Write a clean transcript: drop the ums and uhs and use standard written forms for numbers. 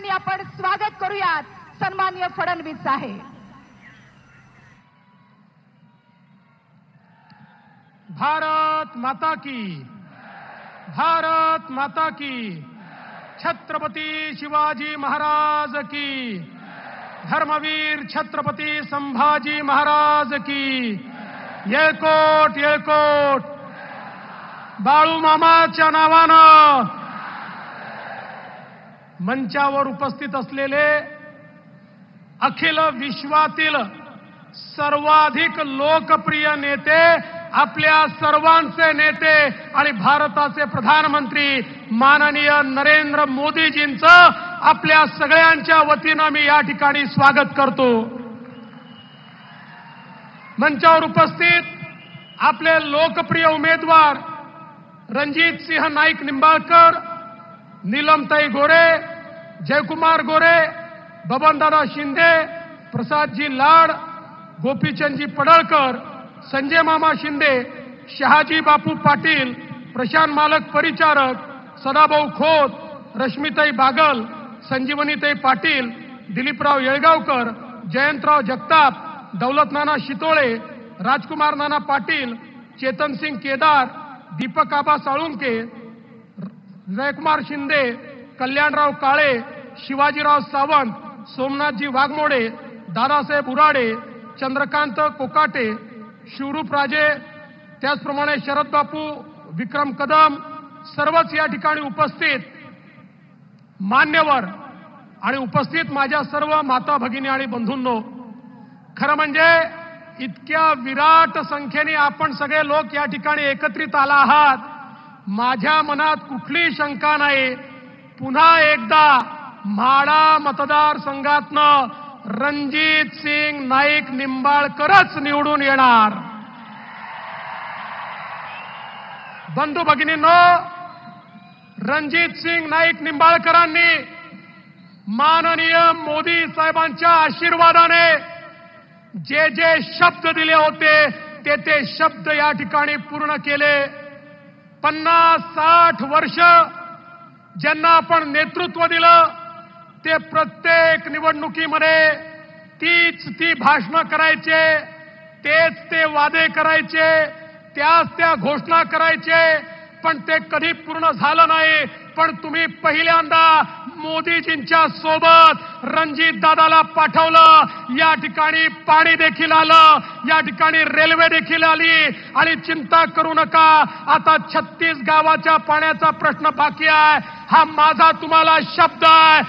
टाळ्यांनी आपण स्वागत करूयात सन्माननीय फडणवीस साहेब. भारत माता की, भारत माता की, छत्रपती शिवाजी महाराज की, धर्मवीर छत्रपती संभाजी महाराज की, येळकोट येळकोट. बाळू मामाच्या नावानं मंचावर उपस्थित असलेले अखिल विश्वातील सर्वाधिक लोकप्रिय नेते, आपल्या सर्वांचे नेते आणि भारताचे प्रधानमंत्री माननीय नरेंद्र मोदीजींचं आपल्या सगळ्यांच्या वतीनं मी या ठिकाणी स्वागत करतो. मंचावर उपस्थित आपले लोकप्रिय उमेदवार रणजित सिंह नाईक निंबाळकर, नीलमताई गोरे, जयकुमार गोरे, बबनदादा शिंदे, प्रसादजी लाड, गोपीचंदजी पडळकर, संजय मामा शिंदे, शहाजी बापू पाटील, प्रशांत मालक परिचारक, सदाभाऊ खोत, रश्मीताई बागल, संजीवनीताई पाटील, दिलीपराव येळगावकर, जयंतराव जगताप, दौलतनाना शितोळे, राजकुमार नाना पाटील, चेतनसिंग केदार, दीपक आबा साळुंके, जयकुमार शिंदे, कल्याणराव काळे, शिवाजीराव सावंत, सोमनाथजी वाघमोडे, दादासाहेब उराडे, चंद्रकांत कोकाटे, शिवरूप राजे, त्याचप्रमाणे शरद बापू, विक्रम कदम, सर्वच या ठिकाणी उपस्थित मान्यवर आणि उपस्थित माझ्या सर्व माता भगिनी आणि बंधूंनो, खरं म्हणजे इतक्या विराट संख्येने आपण सगळे लोक या ठिकाणी एकत्रित आला आहात. माझ्या मनात कुठलीही शंका नाही, पुन्हा एकदा म्हाडा मतदारसंघातनं रणजित सिंग नाईक निंबाळकरच निवडून येणार. बंधू भगिनींनो, रणजित सिंग नाईक निंबाळकरांनी माननीय मोदी साहेबांच्या आशीर्वादाने जे जे शब्द दिले होते ते शब्द या ठिकाणी पूर्ण केले. 50-60 वर्ष ज्यांना आपण नेतृत्व दिलं ते प्रत्येक निवडणुकीमध्ये ती भाषणं करायचे, तेच ते वादे करायचे, त्या घोषणा करायचे, पण ते कधी पूर्ण झालं नाही. पण तुम्ही पहिल्यांदा मोदीजींच्या सोबत रणजित दादाला पाठवलं. या ठिकाणी पाणी देखील आलं, या ठिकाणी रेल्वे देखील आली आणि चिंता करू नका, आता 36 गावाच्या पाण्याचा प्रश्न बाकी आहे. हा माझा तुम्हाला शब्द आहे.